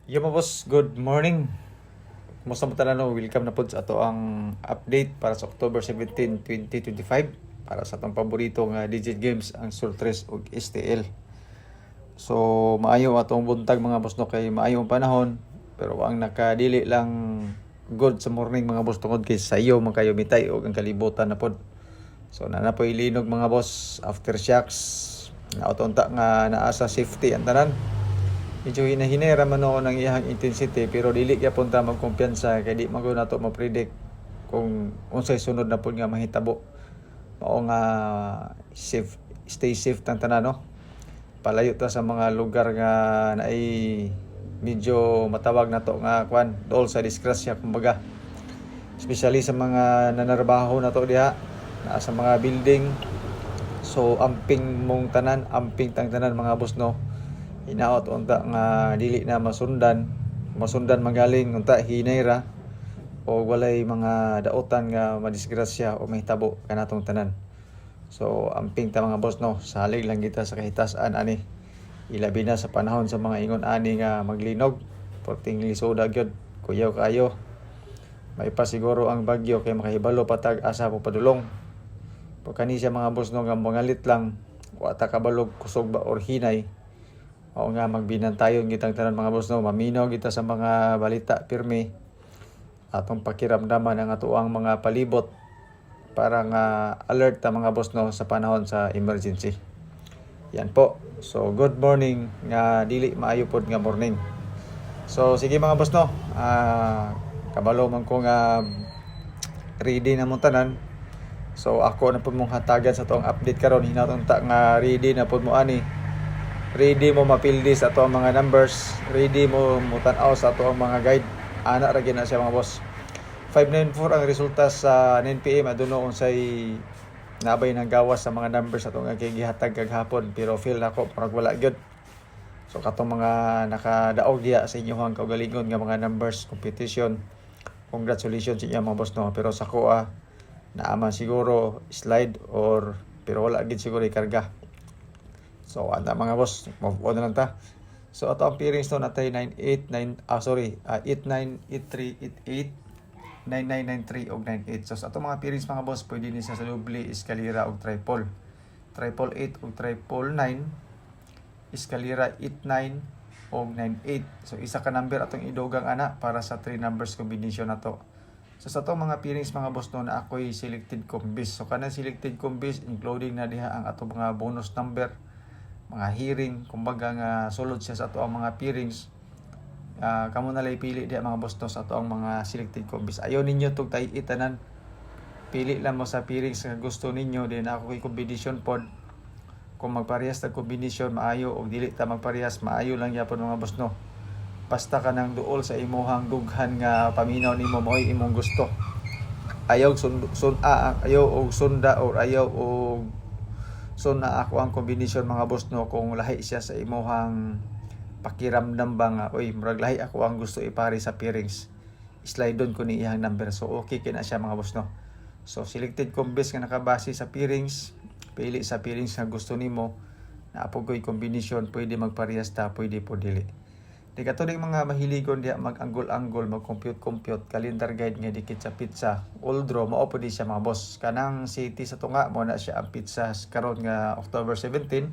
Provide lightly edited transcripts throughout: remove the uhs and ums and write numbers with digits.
Yo mga boss, good morning. Kumusta mo tanan? Welcome na po sa ato ang update para sa October 17, 2025 para sa atong paborito nga digit games ang Surtres ug STL. So maayo atong buntag mga boss no, kay maayo ang panahon pero ang nakadili lang good sa morning mga boss tungod kay sayo man kayo mitay ug ang kalibutan na pod. So nanapoy linog mga boss, aftershocks na autonta nga naa sa safety ang tanan. Medyo hinahinera man ako ng iyang intensity pero dili gyapon ta magkumpiyansa kay di man ko nato ma-predict kung unsay sunod na pud nga mahitabo. Mao nga stay safe tang tanan no. Palayo ta sa mga lugar nga naay medyo matawag nato nga kwan dol sa disgrasya kumbaga. Especially sa mga nanarbaho nato diha sa mga building. So amping mong tanan, amping tang tanan mga boss no. Hinaot unta nga dili na masundan magaling unta hinayra o walay mga daotan nga madisgrasya o mahitabo kanatong tanan. So amping ta mga boss no, salig lang kita sa kahitasan ani. Ilabi na sa panahon sa mga ingon ani nga maglinog, porting lisoda gyud, kuyaw kayo. May pa siguro ang bagyo kay makahibalo patag asa po padulong. Pag kani siya mga boss no nga mangalit lang, wa ta kabalog kusog ba or hinay. O nga magbinantayon gitang tanan mga boss no, maminaw kita sa mga balita pirmi atong pakiramdaman ang atuang mga palibot para nga alert ta mga boss no sa panahon sa emergency. Yan po. So good morning nga dili maayo pod nga morning. So sige mga boss no, kabalo man ko nga ready na mo tanan. So ako na pud mong hatagan sa tuong update karon, hinatunta nga ready na pud mo ani. Ready mo mapildi sa ato ang mga numbers, ready mo mutan-aw sa ato ang mga guide. Ana ra gyud na siya mga boss. 594 ang resulta sa 9 PM aduno unsay nabay nang gawas sa mga numbers ato nga kay gihatag kaghapon pero feel nako parang wala gyud. So katong mga nakadaog diha sa inyong kaugalingon nga mga numbers competition. Congratulations sa inyo mga boss no, pero sa ko naaman siguro slide or pero wala gid siguro ikarga. So anda mga boss, move on na lang ta. So ato ang pairings to natay 89, 898388 9993 og 98. So sa ato mga pairings mga boss, pwede ni sa double, eskalera og triple. Triple 8 og triple 9, eskalera 89 og 98. So isa ka number atong idugang ana para sa 3 numbers combination nato. So sa atong mga pairings mga boss no, na ako'y selected combis. So kanang selected combis including na diha ang ato mga bonus number, mga hearing, kumbaga nga sulod siya sa ato ang mga pairings. Kamo na lay pili diha mga boss no sa ato ang mga selected combis. Ayaw ninyo tug tay-i tanan. Pili lang mo sa pairings nga gusto ninyo, din ako kay combination pod. Kung magparehas ta combination maayo o dili ta magparehas maayo lang yapon mga boss no. Basta ka nang duol sa imuhang dughan nga paminaw nimo mo'y imong gusto. Ayaw ayaw og sunda or ayaw og na ako ang combination mga boss no kung lahi siya sa imuhang pakiramdam ba nga oy murag lahi ako ang gusto ipari sa pairings, slide down ko ni iyang number. So okay kina siya mga boss no. So selected combis nga nakabase sa pairings, pili sa pairings nga gusto nimo na apogoy combination, pwede magparehas ta, pwede po dili. Di katulig mga mahiligon diya mag-anggol-anggol, mag-compute-compute, calendar guide nga dikit sa pizza. All draw, mao po di siya mga boss. Kanang city sa tunga mo na siya ang pizza karon nga October 17.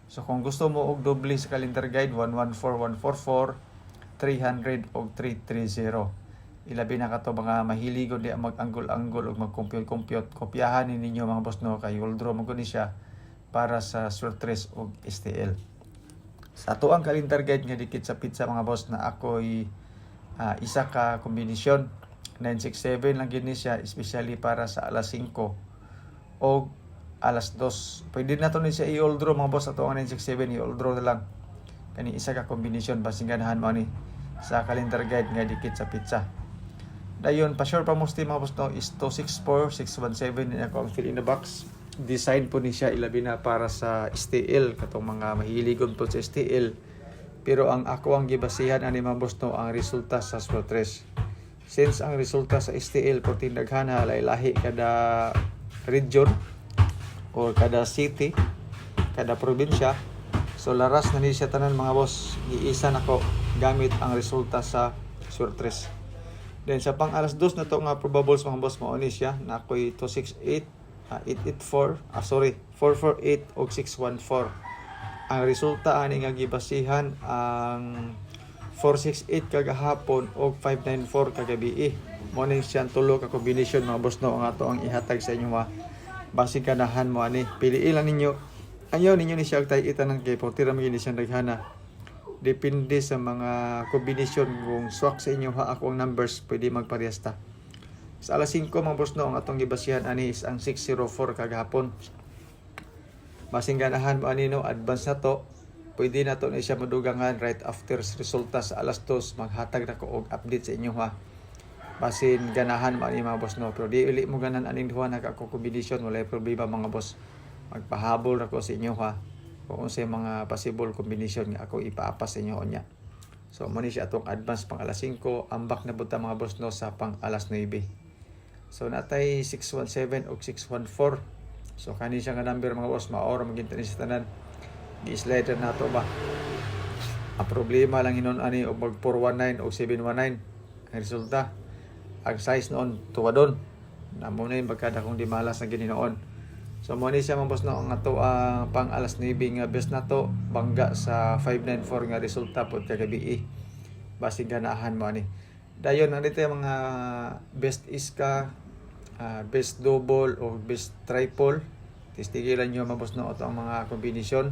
So kung gusto mo og doble sa calendar guide, 114144, 300 og 330. Ilabi na kato mga mahiligon diya mag-anggol-anggol og mag-compute-compute. Kopyahan ninyo mga boss no, kay all draw mo ko ni siya para sa Surtres og STL. Sa ato ang calendar guide nga dikit sa pizza mga boss na ako'y isa ka kombinasyon 967 lang gini siya, especially para sa alas 5 o alas 2. Pwede na to ni siya i-all draw mga boss. Ato ang 967 i-all draw na lang kani isa ka kombinasyon basing ganahan mo ni sa calendar guide nga dikit sa pizza. Dayon pa sure pa musti mga boss no is 264 617 ni ako ang fill in the box. Design po ni siya ilabi na para sa STL katong mga mahiligon po sa STL, pero ang ako ang gibasihan ani mga boss no ang resulta sa Surtres. Since ang resulta sa STL po tindaghana lahi kada region or kada city, kada probinsya, So laras na ni siya tanan mga boss. Giisa nako gamit ang resulta sa surtres. Then sa pang alas 2 na to nga probables mga boss, mao ni siya na ako'y 268, 448 o 614. Ang resulta ani nga gibasihan ang 468 kagahapon o 594 kagabi. Mo ning siyang tulo ka kombinasyon mga boss no ang ato ang ihatag sa inyo base ganahan mo ani. Piliin lang ninyo. Ayaw ninyo ni siya tay itanan kay portira mo gini siya daghana. Depende sa mga kombinasyon kung swak sa inyo ako ang numbers pwede magparehas ta. Sa alas 5 mga boss no ang atong gibasihan ani is ang 604 kagahapon. Basing ganahan mo ani no advance na to. Pwede na to na siya madugangan right after resulta sa alas 2 maghatag na ko og update sa inyo Basin ganahan mo ani mga boss no. Pero di uli mo ganan aning duha na kako kombinasyon wala problema mga boss. Magpahabol ako sa inyo kung sa mga possible combination nga ako ipaapas sa inyo niya. So mo ni siya atong advance pang alas 5, ambak na bunta mga boss no sa pang alas 9. So natay 617 o 614. So kani siya nga number mga boss, maora maginta ni sa tanan. Di-slider na to ba? Ang problema lang hinon ani og mag 419 o 719 ang resulta. Ang size noon tuwadon. Namo na yung magkada kung di malas na gininoon. So mo ni siya mga boss no ang ato pang alas 9 nga best na to bangga sa 594 nga resulta pod kagabi. Basig ganahan mo ani. Dayon ang dito yung mga best iska, best double o best triple. Tistigilan nyo mga boss no ito ang mga kombinasyon.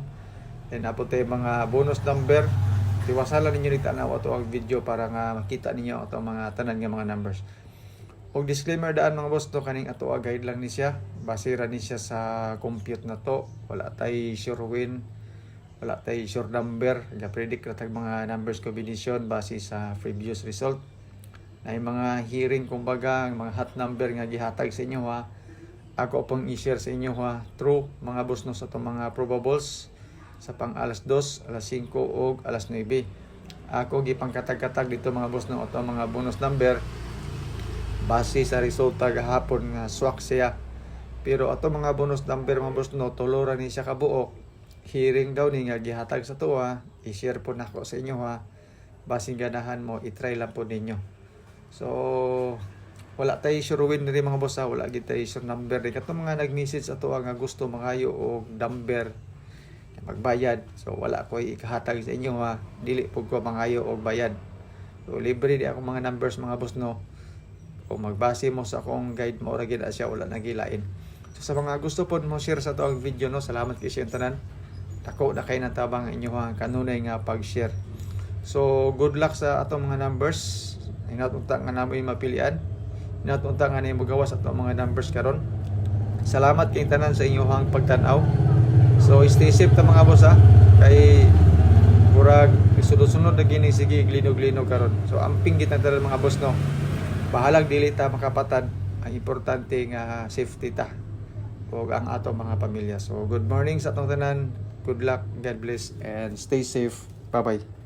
Then apo tayo mga bonus number. Tiwasalan ninyo ni tanaw ito ang video para nga makita ninyo ito mga tanan nga mga numbers. Og disclaimer daan mga boss to kaning ato guide lang ni siya. Base ra ni siya sa compute na to. Wala tay sure win. Wala tay sure number. Ga-predict ra tag mga numbers combination base sa previous result. Na mga hearing kumbaga, mga hot number nga gihatag sa inyo Ako pong i-share sa inyo true mga boss no sa itong mga probables sa pang alas 2, alas 5 o alas 9. Ako gipangkatag-katag dito mga boss no ito mga bonus number base sa resulta gahapon nga swak siya. Pero ato mga bonus number mga boss no tulora ni siya kabuok. Hearing daw ni nga gihatag sa to i-share po nako sa inyo basing ganahan mo i-try lang po ninyo. So wala tayo sure win rin mga boss wala gid tayo sure number rin katong mga nag-message ato nga gusto mangayo og number magbayad. So wala ko ikahatag sa inyo dili pud ko mangayo og bayad. So libre di ako mga numbers mga boss no. Kung magbase mo sa akong guide mo ra gid siya wala nagilain. So sa mga gusto pod mo share sa to ang video no, salamat kay sa tanan. Dako na kay natabang inyo kanunay nga pag-share. So good luck sa atong mga numbers. Inatunta nga namoy mapilian. Inatunta nga nimo gawas atong mga numbers karon. Salamat kay tanan sa inyong pagtan-aw. So stay safe ta mga boss kay murag sunod-sunod na gini sige glinog-linog karon. So amping kita tanan mga boss no. Bahalag dili ta makapatan, ang importante nga safety ta ug ang ato mga pamilya. So good morning sa atong tanan. Good luck, God bless and stay safe. Bye-bye.